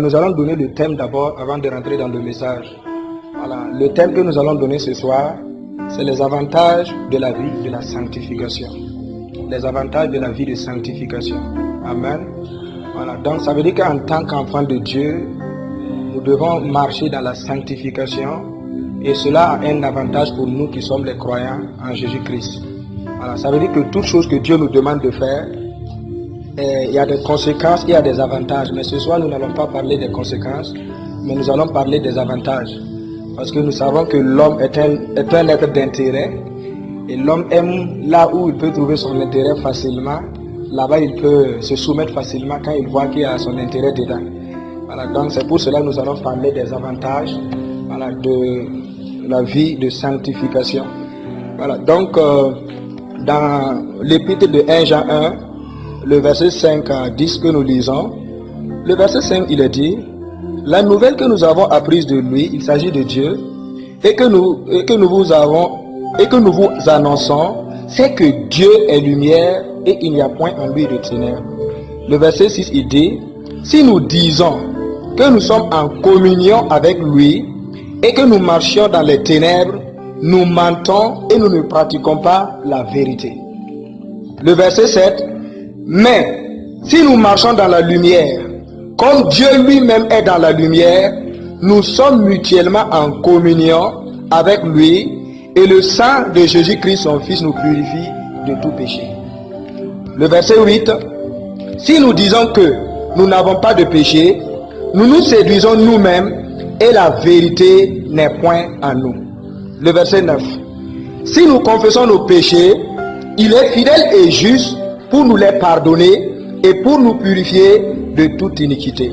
Nous allons donner le thème d'abord avant de rentrer dans le message. Voilà. Le thème que nous allons donner ce soir, c'est les avantages de la vie de la sanctification. Les avantages de la vie de sanctification. Amen. Voilà. Donc ça veut dire qu'en tant qu'enfant de Dieu, nous devons marcher dans la sanctification et cela a un avantage pour nous qui sommes les croyants en Jésus-Christ. Voilà. Ça veut dire que toute chose que Dieu nous demande de faire, il y a des conséquences, il y a des avantages. Mais ce soir, nous n'allons pas parler des conséquences, mais nous allons parler des avantages. Parce que nous savons que l'homme est un être d'intérêt. Et l'homme aime là où il peut trouver son intérêt facilement. Là-bas, il peut se soumettre facilement quand il voit qu'il y a son intérêt dedans. Voilà, donc c'est pour cela que nous allons parler des avantages, voilà, de la vie de sanctification. Voilà, donc dans l'épître de 1 Jean 1, le verset 5 à 10 que nous lisons, le verset 5 il est dit: la nouvelle que nous avons apprise de lui, il s'agit de Dieu, et que nous vous annonçons, c'est que Dieu est lumière et il n'y a point en lui de ténèbres. Le verset 6 il dit: si nous disons que nous sommes en communion avec lui et que nous marchions dans les ténèbres, nous mentons et nous ne pratiquons pas la vérité. Le verset 7: mais si nous marchons dans la lumière, comme Dieu lui-même est dans la lumière, nous sommes mutuellement en communion avec lui et le sang de Jésus-Christ, son Fils, nous purifie de tout péché. Le verset 8: si nous disons que nous n'avons pas de péché, nous nous séduisons nous-mêmes et la vérité n'est point en nous. Le verset 9: si nous confessons nos péchés, il est fidèle et juste pour nous les pardonner et pour nous purifier de toute iniquité.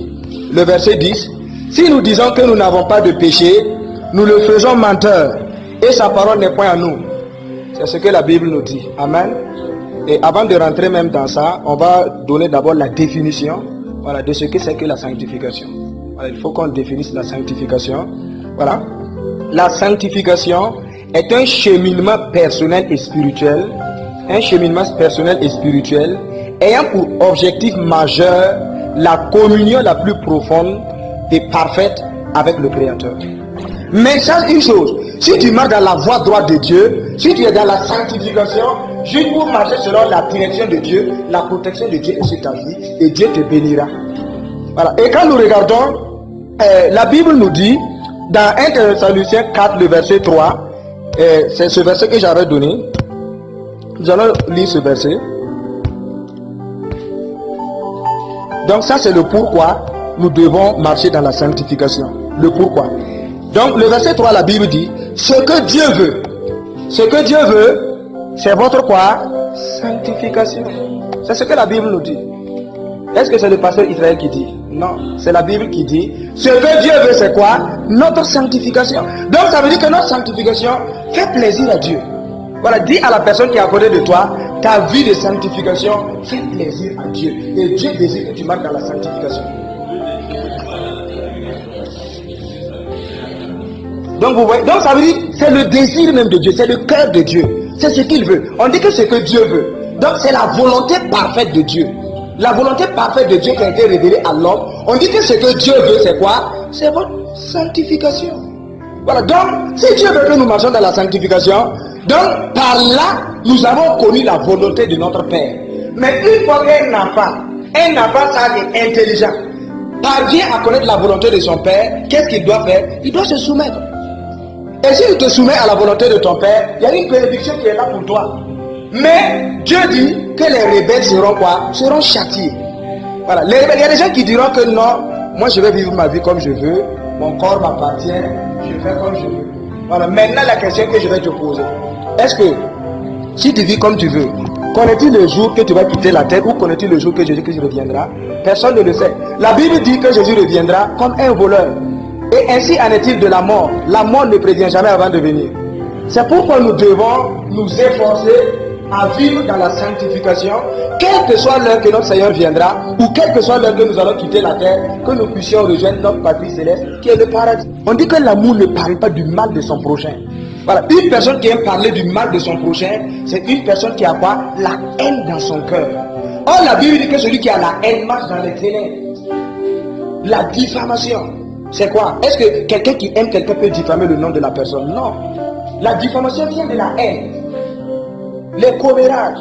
Le verset 10: si nous disons que nous n'avons pas de péché, nous le faisons menteur et sa parole n'est point en nous. C'est ce que la Bible nous dit. Amen. Et avant de rentrer même dans ça, on va donner d'abord la définition, voilà, de ce que c'est que la sanctification. Voilà, il faut qu'on définisse la sanctification. Voilà. La sanctification est un cheminement personnel et spirituel. Un cheminement personnel et spirituel ayant pour objectif majeur la communion la plus profonde et parfaite avec le Créateur. Mais ça, une chose, si tu marches dans la voie droite de Dieu, si tu es dans la sanctification, juste pour marcher selon la direction de Dieu, la protection de Dieu est sur ta vie et Dieu te bénira. Voilà. Et quand nous regardons, la Bible nous dit, dans 1 Thessaloniciens 4, le verset 3, c'est ce verset que j'avais donné. Nous allons lire ce verset. Donc ça c'est le pourquoi nous devons marcher dans la sanctification. Le pourquoi. Donc le verset 3, la Bible dit: ce que Dieu veut. Ce que Dieu veut, c'est votre quoi? Sanctification. C'est ce que la Bible nous dit. Est-ce que c'est le pasteur Israël qui dit? Non, c'est la Bible qui dit: ce que Dieu veut, c'est quoi? Notre sanctification. Donc ça veut dire que notre sanctification fait plaisir à Dieu. Voilà, dis à la personne qui est à côté de toi: ta vie de sanctification fait plaisir à Dieu. Et Dieu désire que tu marches dans la sanctification. Donc vous voyez, donc ça veut dire c'est le désir même de Dieu, c'est le cœur de Dieu. C'est ce qu'il veut. On dit que c'est ce que Dieu veut. Donc c'est la volonté parfaite de Dieu. La volonté parfaite de Dieu qui a été révélée à l'homme. On dit que ce que Dieu veut, c'est quoi? C'est votre sanctification. Voilà, donc si Dieu veut que nous marchions dans la sanctification, donc par là, nous avons connu la volonté de notre Père. Mais une fois qu'un enfant ça est intelligent, parvient à connaître la volonté de son Père, qu'est-ce qu'il doit faire? Il doit se soumettre. Et si tu te soumets à la volonté de ton Père, il y a une bénédiction qui est là pour toi. Mais Dieu dit que les rebelles seront quoi? Seront châtiés. Voilà. Les rebelles, il y a des gens qui diront que non, moi je vais vivre ma vie comme je veux, mon corps m'appartient, je fais comme je veux. Voilà. Maintenant la question que je vais te poser: est-ce que si tu vis comme tu veux, connais-tu le jour que tu vas quitter la terre ou connais-tu le jour que Jésus-Christ reviendra? Personne ne le sait. La Bible dit que Jésus reviendra comme un voleur. Et ainsi en est-il de la mort. La mort ne prévient jamais avant de venir. C'est pourquoi nous devons nous efforcer à vivre dans la sanctification, quelle que soit l'heure que notre Seigneur viendra, ou quelle que soit l'heure que nous allons quitter la terre, que nous puissions rejoindre notre patrie céleste, qui est le paradis. On dit que l'amour ne parle pas du mal de son prochain. Voilà, une personne qui aime parler du mal de son prochain, c'est une personne qui a quoi? La haine dans son cœur. Or la Bible dit que celui qui a la haine marche dans les ténèbres. La diffamation, c'est quoi? Est-ce que quelqu'un qui aime quelqu'un peut diffamer le nom de la personne? Non. La diffamation vient de la haine. Les commérages,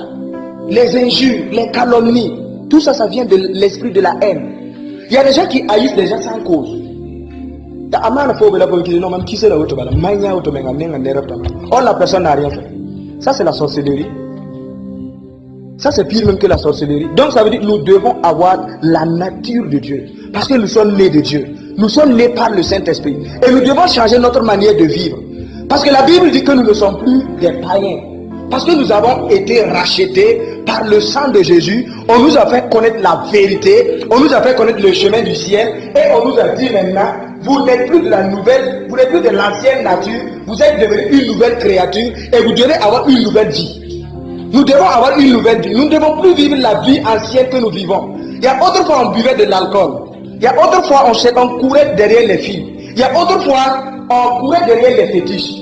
les injures, les calomnies, tout ça, ça vient de l'esprit de la haine. Il y a des gens qui haïssent les gens sans cause. Or, la personne n'a rien fait. Ça, c'est la sorcellerie. Ça, c'est pire même que la sorcellerie. Donc, ça veut dire que nous devons avoir la nature de Dieu. Parce que nous sommes nés de Dieu. Nous sommes nés par le Saint-Esprit. Et nous devons changer notre manière de vivre. Parce que la Bible dit que nous ne sommes plus des païens. Parce que nous avons été rachetés par le sang de Jésus. On nous a fait connaître la vérité. On nous a fait connaître le chemin du ciel. Et on nous a dit maintenant, vous n'êtes plus de la nouvelle, vous n'êtes plus de l'ancienne nature. Vous êtes devenu une nouvelle créature. Et vous devez avoir une nouvelle vie. Nous devons avoir une nouvelle vie. Nous ne devons plus vivre la vie ancienne que nous vivons. Il y a autrefois on buvait de l'alcool. Il y a autrefois on courait derrière les filles. Il y a autrefois on courait derrière les fétiches.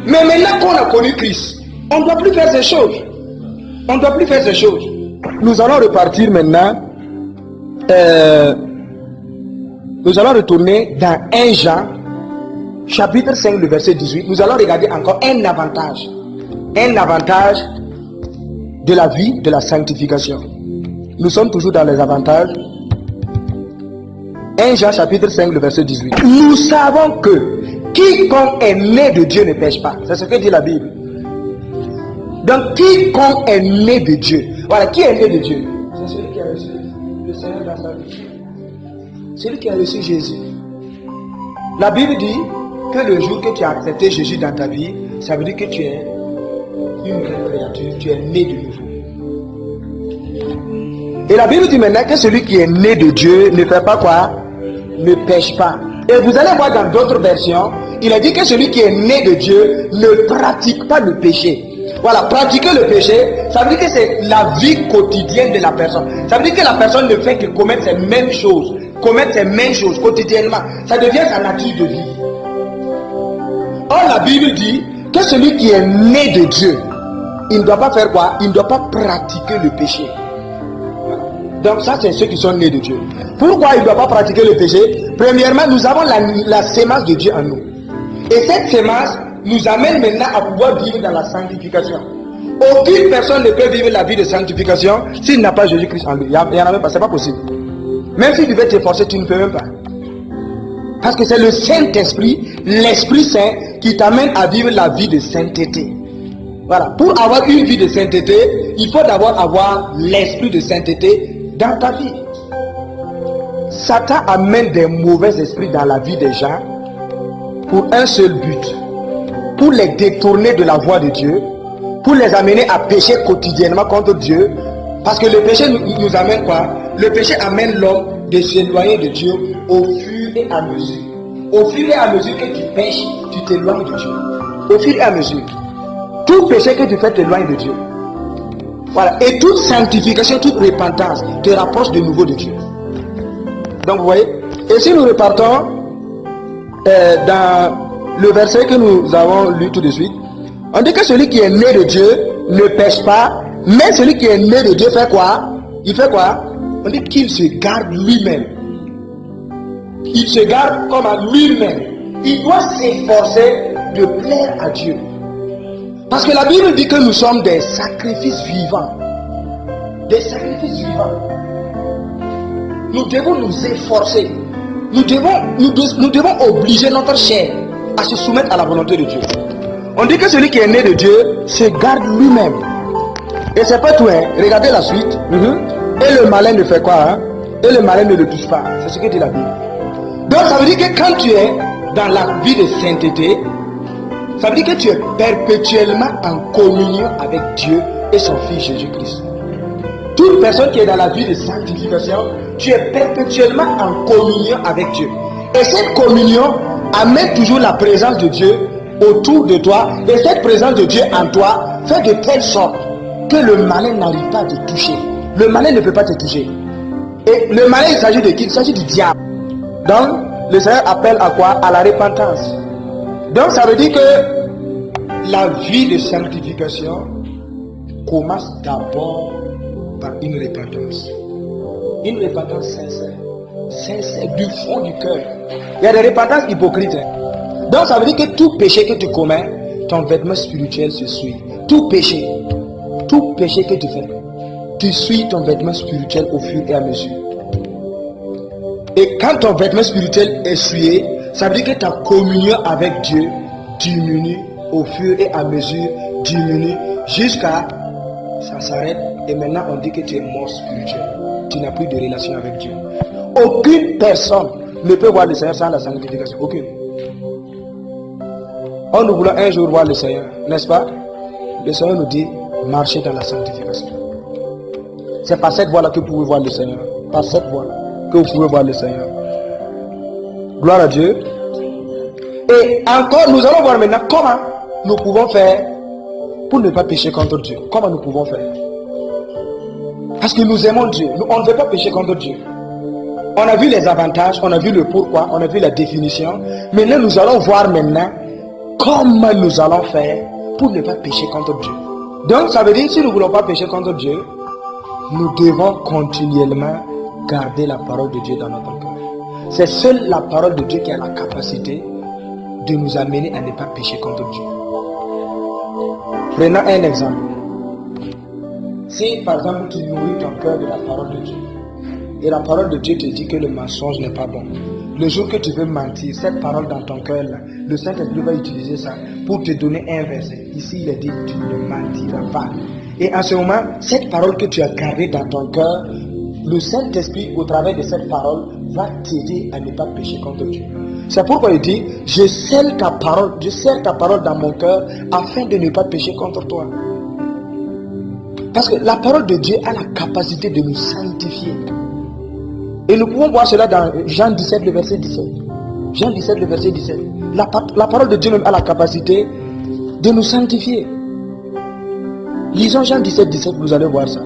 Mais maintenant qu'on a connu Christ, on ne doit plus faire ces choses. On ne doit plus faire ces choses. Nous allons repartir maintenant. Nous allons retourner dans 1 Jean, chapitre 5, le verset 18. Nous allons regarder encore un avantage. Un avantage de la vie de la sanctification. Nous sommes toujours dans les avantages. 1 Jean chapitre 5 le verset 18. Nous savons que quiconque est né de Dieu ne pêche pas. C'est ce que dit la Bible. Donc quiconque est né de Dieu. Voilà, qui est né de Dieu? C'est celui qui a reçu le Seigneur dans sa vie. Celui qui a reçu Jésus. La Bible dit que le jour que tu as accepté Jésus dans ta vie, ça veut dire que tu es une nouvelle créature, tu es né de nouveau. Et la Bible dit maintenant que celui qui est né de Dieu ne fait pas quoi? Ne pêche pas. Et vous allez voir dans d'autres versions, il a dit que celui qui est né de Dieu ne pratique pas le péché. Voilà, pratiquer le péché, ça veut dire que c'est la vie quotidienne de la personne. Ça veut dire que la personne ne fait que commettre ces mêmes choses, quotidiennement. Ça devient sa nature de vie. Or, la Bible dit que celui qui est né de Dieu, il ne doit pas faire quoi? Il ne doit pas pratiquer le péché. Donc ça, c'est ceux qui sont nés de Dieu. Pourquoi il ne doit pas pratiquer le péché? Premièrement, nous avons la sémence de Dieu en nous. Et cette sémence nous amène maintenant à pouvoir vivre dans la sanctification. Aucune personne ne peut vivre la vie de sanctification s'il n'a pas Jésus-Christ en lui. Il n'y en a même pas, c'est pas possible. Même si tu veux t'efforcer, tu ne peux même pas. Parce que c'est le Saint-Esprit, l'Esprit Saint, qui t'amène à vivre la vie de sainteté. Voilà. Pour avoir une vie de sainteté, il faut d'abord avoir l'esprit de sainteté dans ta vie. Satan amène des mauvais esprits dans la vie des gens pour un seul but. Pour les détourner de la voie de Dieu, pour les amener à pécher quotidiennement contre Dieu. Parce que le péché nous amène quoi? Le péché amène l'homme de s'éloigner de Dieu au fur et à mesure. Au fur et à mesure que tu pêches, tu t'éloignes de Dieu. Au fur et à mesure. Tout péché que tu fais t'éloigne de Dieu. Voilà. Et toute sanctification, toute repentance te rapproche de nouveau de Dieu. Donc vous voyez. Et si nous repartons dans le verset que nous avons lu tout de suite, on dit que celui qui est né de Dieu ne pêche pas, mais celui qui est né de Dieu fait quoi? Il fait quoi? On dit qu'il se garde lui-même. Il se garde comme à lui-même. Il doit s'efforcer de plaire à Dieu. Parce que la Bible dit que nous sommes des sacrifices vivants. Des sacrifices vivants. Nous devons nous efforcer. Nous devons obliger notre chair à se soumettre à la volonté de Dieu. On dit que celui qui est né de Dieu se garde lui-même. Et c'est pas tout, hein. Regardez la suite. Et le malin ne fait quoi, hein? Et le malin ne le touche pas. C'est ce que dit la Bible. Donc ça veut dire que quand tu es dans la vie de sainteté, ça veut dire que tu es perpétuellement en communion avec Dieu et son Fils Jésus-Christ. Toute personne qui est dans la vie de sanctification, tu es perpétuellement en communion avec Dieu. Et cette communion amène toujours la présence de Dieu autour de toi. Et cette présence de Dieu en toi fait de telle sorte que le malin n'arrive pas à te toucher. Le malin ne peut pas te toucher. Et le malin, il s'agit de qui? Il s'agit du diable. Donc, le Seigneur appelle à quoi? À la repentance. Donc, ça veut dire que la vie de sanctification commence d'abord par une repentance. Une repentance sincère. Sincère, du fond du cœur. Il y a des repentances hypocrites. Donc ça veut dire que tout péché que tu commets, ton vêtement spirituel se suit. Tout péché que tu fais, tu suis ton vêtement spirituel au fur et à mesure. Et quand ton vêtement spirituel est souillé, ça veut dire que ta communion avec Dieu diminue au fur et à mesure, diminue jusqu'à ça s'arrête. Et maintenant on dit que tu es mort spirituel. Tu n'as plus de relation avec Dieu. Aucune personne ne peut voir le Seigneur sans la sanctification. Aucune. On nous voulons un jour voir le Seigneur, n'est-ce pas? Le Seigneur nous dit, marchez dans la sanctification. C'est par cette voie-là que vous pouvez voir le Seigneur. Par cette voie que vous pouvez voir le Seigneur. Gloire à Dieu. Et encore, nous allons voir maintenant comment nous pouvons faire pour ne pas pécher contre Dieu. Comment nous pouvons faire? Parce que nous aimons Dieu. On ne veut pas pécher contre Dieu. On a vu les avantages, on a vu le pourquoi, on a vu la définition. Maintenant, nous allons voir maintenant comment nous allons faire pour ne pas pécher contre Dieu. Donc, ça veut dire que si nous ne voulons pas pécher contre Dieu, nous devons continuellement garder la parole de Dieu dans notre cœur. C'est seule la parole de Dieu qui a la capacité de nous amener à ne pas pécher contre Dieu. Prenons un exemple. Si par exemple tu nourris ton cœur de la parole de Dieu, et la parole de Dieu te dit que le mensonge n'est pas bon, le jour que tu veux mentir, cette parole dans ton cœur là, le Saint-Esprit va utiliser ça pour te donner un verset. Ici il est dit, tu ne mentiras pas. Et en ce moment, cette parole que tu as gardée dans ton cœur, le Saint-Esprit au travers de cette parole va t'aider à ne pas pécher contre Dieu. C'est pourquoi il dit, je scelle ta parole dans mon cœur afin de ne pas pécher contre toi. Parce que la parole de Dieu a la capacité de nous sanctifier. Et nous pouvons voir cela dans Jean 17, le verset 17. Jean 17, le verset 17. La parole de Dieu même a la capacité de nous sanctifier. Lisons Jean 17, 17, vous allez voir ça.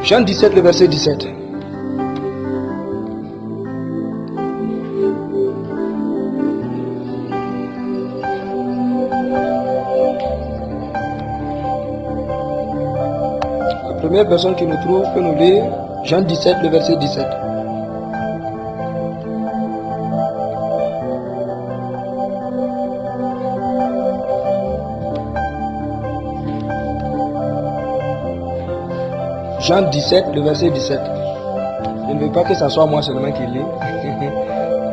Jean 17, le verset 17. La première personne qui nous trouve peut nous lire Jean 17, le verset 17. Jean 17, le verset 17. Je ne veux pas que ce soit moi seulement qui lis.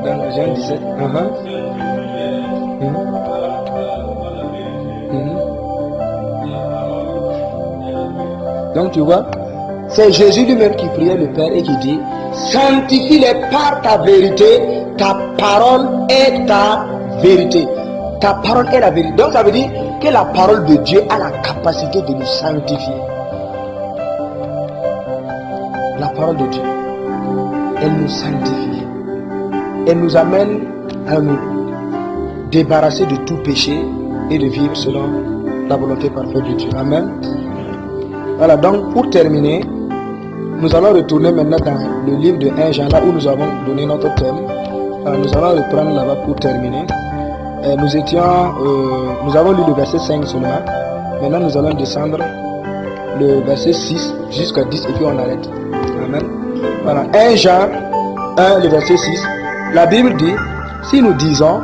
Dans Jean 17. Donc tu vois, c'est Jésus lui-même qui priait le Père et qui dit, sanctifie-les par ta vérité, ta parole est ta vérité. Ta parole est la vérité. Donc ça veut dire que la parole de Dieu a la capacité de nous sanctifier. La parole de Dieu, elle nous sanctifie. Elle nous amène à nous débarrasser de tout péché et de vivre selon la volonté parfaite de Dieu. Amen. Voilà, donc pour terminer, nous allons retourner maintenant dans le livre de 1 Jean, là où nous avons donné notre thème. Alors, nous allons reprendre là-bas pour terminer. Nous avons lu le verset 5 seulement. Maintenant, nous allons descendre le verset 6 jusqu'à 10 et puis on arrête. Amen. Voilà, 1 Jean 1, le verset 6. La Bible dit, si nous disons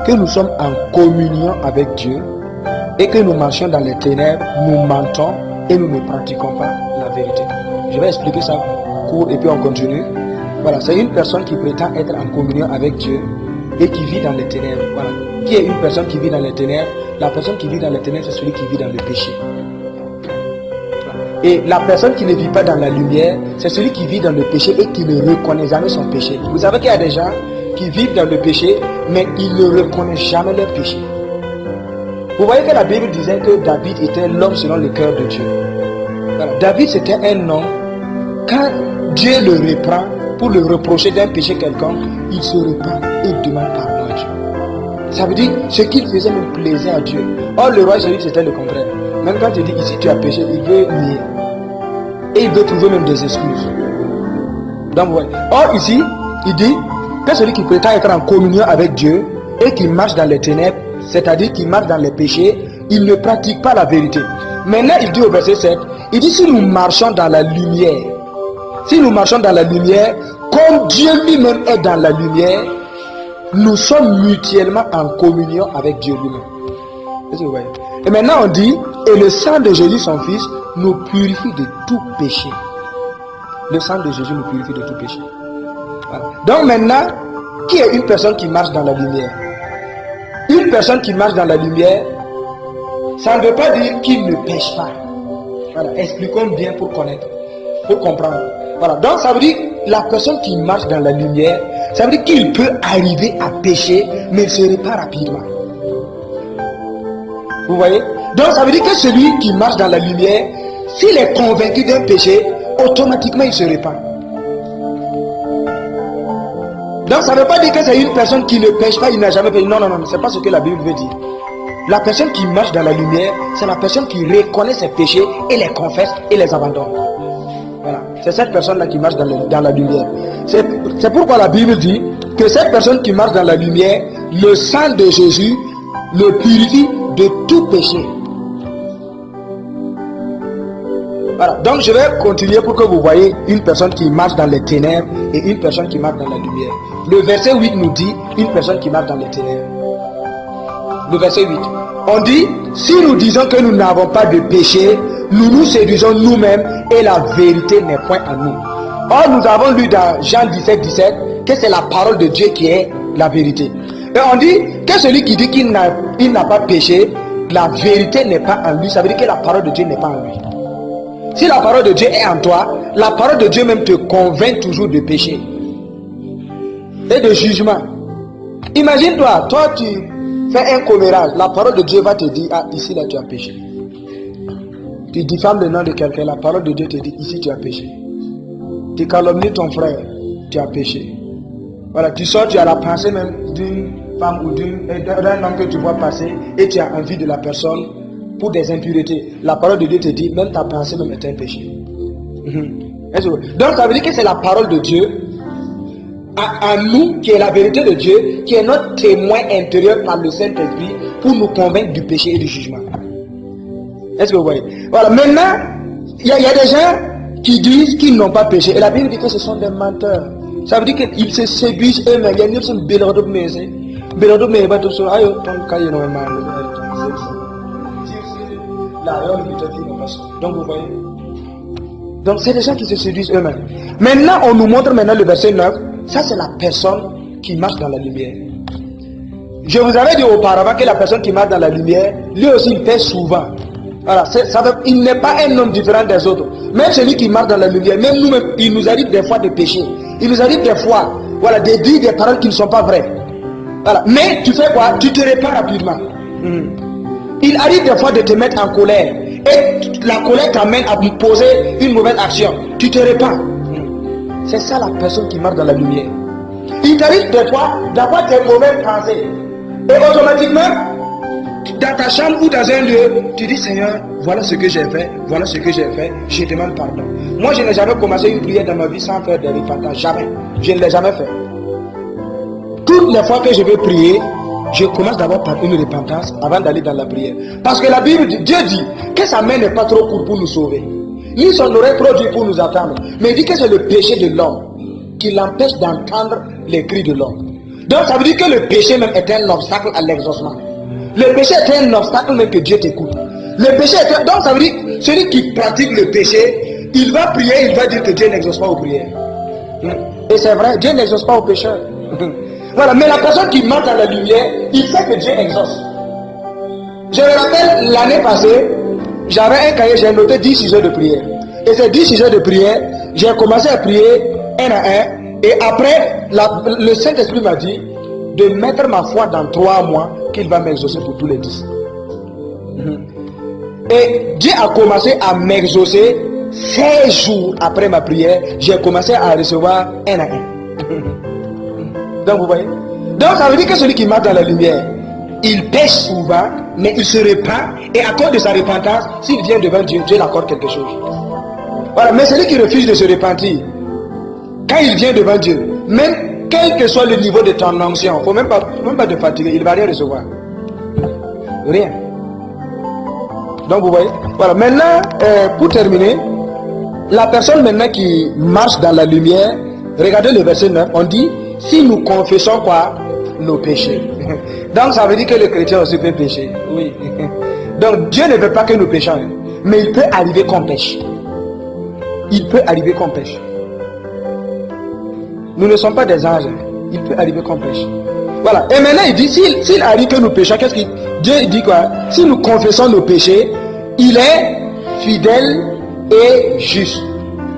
que nous sommes en communion avec Dieu et que nous marchons dans les ténèbres, nous mentons et nous ne pratiquons pas la vérité. Je vais expliquer ça court et puis on continue. Voilà, c'est une personne qui prétend être en communion avec Dieu et qui vit dans les ténèbres. Voilà. Qui est une personne qui vit dans les ténèbres? La personne qui vit dans les ténèbres, c'est celui qui vit dans le péché. Et la personne qui ne vit pas dans la lumière, c'est celui qui vit dans le péché et qui ne reconnaît jamais son péché. Vous savez qu'il y a des gens qui vivent dans le péché, mais ils ne reconnaissent jamais leur péché. Vous voyez que la Bible disait que David était l'homme selon le cœur de Dieu. Voilà. David c'était un homme, quand Dieu le reprend pour le reprocher d'un péché quelconque, il se repent et demande pardon à Dieu. Ça veut dire ce qu'il faisait même plaisait à Dieu. Or le roi Saül c'était le contraire. Même quand il dit ici tu as péché, il veut nier. Et il veut trouver même des excuses. Donc ouais. Or ici, il dit que celui qui prétend être en communion avec Dieu et qui marche dans les ténèbres, c'est-à-dire qui marche dans les péchés, il ne pratique pas la vérité. Maintenant, il dit au verset 7, il dit si nous marchons dans la lumière, si nous marchons dans la lumière, comme Dieu lui-même est dans la lumière, nous sommes mutuellement en communion avec Dieu lui-même. Est-ce que vous voyez? Et maintenant on dit, et le sang de Jésus son fils nous purifie de tout péché. Le sang de Jésus nous purifie de tout péché. Voilà. Donc maintenant, qui est une personne qui marche dans la lumière? Une personne qui marche dans la lumière, ça ne veut pas dire qu'il ne pêche pas. Voilà. Expliquons bien pour connaître, pour comprendre. Voilà. Donc ça veut dire la personne qui marche dans la lumière, ça veut dire qu'il peut arriver à pécher, mais il ne se répand rapidement. Vous voyez? Donc ça veut dire que celui qui marche dans la lumière, s'il est convaincu d'un péché, automatiquement il se répand. Donc ça ne veut pas dire que c'est une personne qui ne pêche pas, il n'a jamais péché. Non, non, non, c'est pas ce que la Bible veut dire. La personne qui marche dans la lumière, c'est la personne qui reconnaît ses péchés et les confesse et les abandonne. Voilà. C'est cette personne-là qui marche dans la lumière. C'est pourquoi la Bible dit que cette personne qui marche dans la lumière, le sang de Jésus le purifie de tout péché. Voilà. Donc je vais continuer pour que vous voyez une personne qui marche dans les ténèbres et une personne qui marche dans la lumière. Le verset 8 nous dit une personne qui marche dans les ténèbres. Le verset 8. On dit, si nous disons que nous n'avons pas de péché, nous nous séduisons nous-mêmes et la vérité n'est point en nous. Or, nous avons lu dans Jean 17, 17 que c'est la parole de Dieu qui est la vérité. Et on dit que celui qui dit qu'il n'a pas péché, la vérité n'est pas en lui. Ça veut dire que la parole de Dieu n'est pas en lui. Si la parole de Dieu est en toi, la parole de Dieu même te convainc toujours de péché et de jugement. Imagine-toi, toi tu fais un commérage, la parole de Dieu va te dire, ah ici là tu as péché. Tu diffames le nom de quelqu'un, la parole de Dieu te dit, ici tu as péché. Tu calomnies ton frère, tu as péché. Voilà, tu sors, tu as la pensée même d'une femme ou d'un homme que tu vois passer et tu as envie de la personne pour des impuretés. La parole de Dieu te dit, même ta pensée même est un péché. Donc ça veut dire que c'est la parole de Dieu à nous, qui est la vérité de Dieu, qui est notre témoin intérieur par le Saint-Esprit pour nous convaincre du péché et du jugement. Est-ce que vous voyez? Voilà, maintenant, il y a des gens qui disent qu'ils n'ont pas péché. Et la Bible dit que ce sont des menteurs. Ça veut dire qu'ils se séduisent eux-mêmes. Il y a une personne qui donc vous voyez. Donc c'est des gens qui se séduisent eux-mêmes. Maintenant, on nous montre maintenant le verset 9. Ça, c'est la personne qui marche dans la lumière. Je vous avais dit auparavant que la personne qui marche dans la lumière, lui aussi, il pêche souvent. Voilà, il n'est pas un homme différent des autres. Même celui qui marche dans la lumière, même nous-mêmes, il nous arrive des fois de pécher. Il nous arrive des fois, voilà, de dire des paroles qui ne sont pas vraies. Voilà. Mais tu fais quoi? Tu te répands rapidement. Il arrive des fois de te mettre en colère. Et la colère t'amène à poser une mauvaise action. Tu te répands. C'est ça la personne qui marche dans la lumière. Il t'arrive des fois d'avoir des mauvaises pensées. Et automatiquement, dans ta chambre ou dans un lieu, tu dis Seigneur, voilà ce que j'ai fait, voilà ce que j'ai fait, je demande pardon. Moi je n'ai jamais commencé une prière dans ma vie sans faire des repentances, jamais. Je ne l'ai jamais fait. Toutes les fois que je vais prier, je commence d'abord par une repentance avant d'aller dans la prière. Parce que la Bible dit, Dieu dit que sa main n'est pas trop courte pour nous sauver, ni son oreille trop dure pour nous attendre. Mais il dit que c'est le péché de l'homme qui l'empêche d'entendre les cris de l'homme. Donc ça veut dire que le péché même est un obstacle à l'exaucement. Le péché est un obstacle même que Dieu t'écoute. Le péché est donc ça veut dire que celui qui pratique le péché, il va prier, il va dire que Dieu n'exauce pas aux prières. Et c'est vrai, Dieu n'exauce pas aux pécheurs. Voilà, mais la personne qui marche dans la lumière, il sait que Dieu exauce. Je me rappelle l'année passée, j'avais un cahier, j'ai noté 10 sujets de prière. Et ces 10 sujets de prière, j'ai commencé à prier un à un. Et après, le Saint-Esprit m'a dit de mettre ma foi dans 3 mois qu'il va m'exaucer pour tous les 10. Et Dieu a commencé à m'exaucer 16 jours après ma prière. J'ai commencé à recevoir un à un. Donc vous voyez. Donc ça veut dire que celui qui marche dans la lumière, il pêche souvent, mais il se repent. Et à cause de sa repentance, s'il vient devant Dieu, Dieu l'accorde quelque chose. Voilà, mais celui qui refuse de se repentir, quand il vient devant Dieu, même quel que soit le niveau de ton onction, il ne faut même pas te fatiguer, il ne va rien recevoir. Rien. Donc vous voyez, voilà. Maintenant, pour terminer, la personne maintenant qui marche dans la lumière, regardez le verset 9, on dit, si nous confessons quoi? Nos péchés. Donc ça veut dire que le chrétien aussi peut pécher. Oui. Donc Dieu ne veut pas que nous péchions, hein, mais il peut arriver qu'on pêche. Il peut arriver qu'on pêche. Nous ne sommes pas des anges, hein. Il peut arriver qu'on pêche. Voilà. Et maintenant il dit, s'il arrive que nous péchons, qu'est-ce qu'il Dieu dit quoi? Si nous confessons nos péchés, il est fidèle et juste.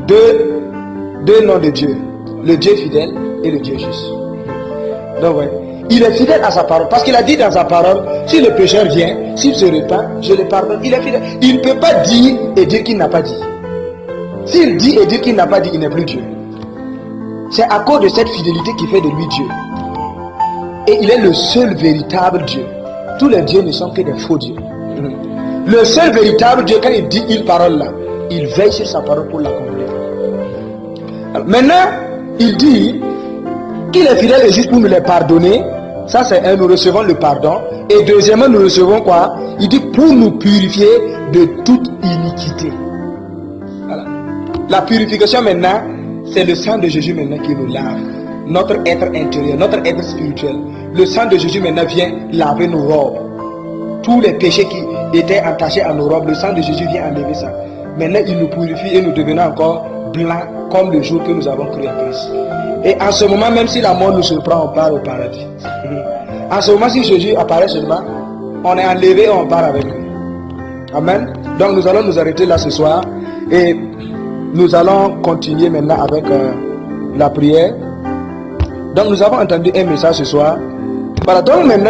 Deux noms de Dieu. Le Dieu fidèle et le Dieu juste. Donc ouais. Il est fidèle à sa parole. Parce qu'il a dit dans sa parole, si le pécheur vient, s'il se repent, je le pardonne. Il est fidèle. Il ne peut pas dire et dire qu'il n'a pas dit. S'il dit et dit qu'il n'a pas dit, il n'est plus Dieu. C'est à cause de cette fidélité qui fait de lui Dieu. Et il est le seul véritable Dieu. Tous les dieux ne sont que des faux dieux. Le seul véritable Dieu, quand il dit une parole là, il veille sur sa parole pour l'accomplir. Maintenant, il dit qu'il est fidèle et juste pour nous les pardonner. Ça c'est un, nous recevons le pardon. Et deuxièmement, nous recevons quoi? Il dit pour nous purifier de toute iniquité. Voilà. La purification maintenant, c'est le sang de Jésus maintenant qui nous lave. Notre être intérieur, notre être spirituel. Le sang de Jésus maintenant vient laver nos robes. Tous les péchés qui étaient attachés à nos robes, le sang de Jésus vient enlever ça. Maintenant, il nous purifie et nous devenons encore blancs comme le jour que nous avons cru à Christ. Et en ce moment, même si la mort nous surprend, on part au paradis. En ce moment, si Jésus apparaît seulement, on est enlevé et on part avec lui. Amen. Donc nous allons nous arrêter là ce soir et nous allons continuer maintenant avec la prière. Donc nous avons entendu un message ce soir. Voilà, donc maintenant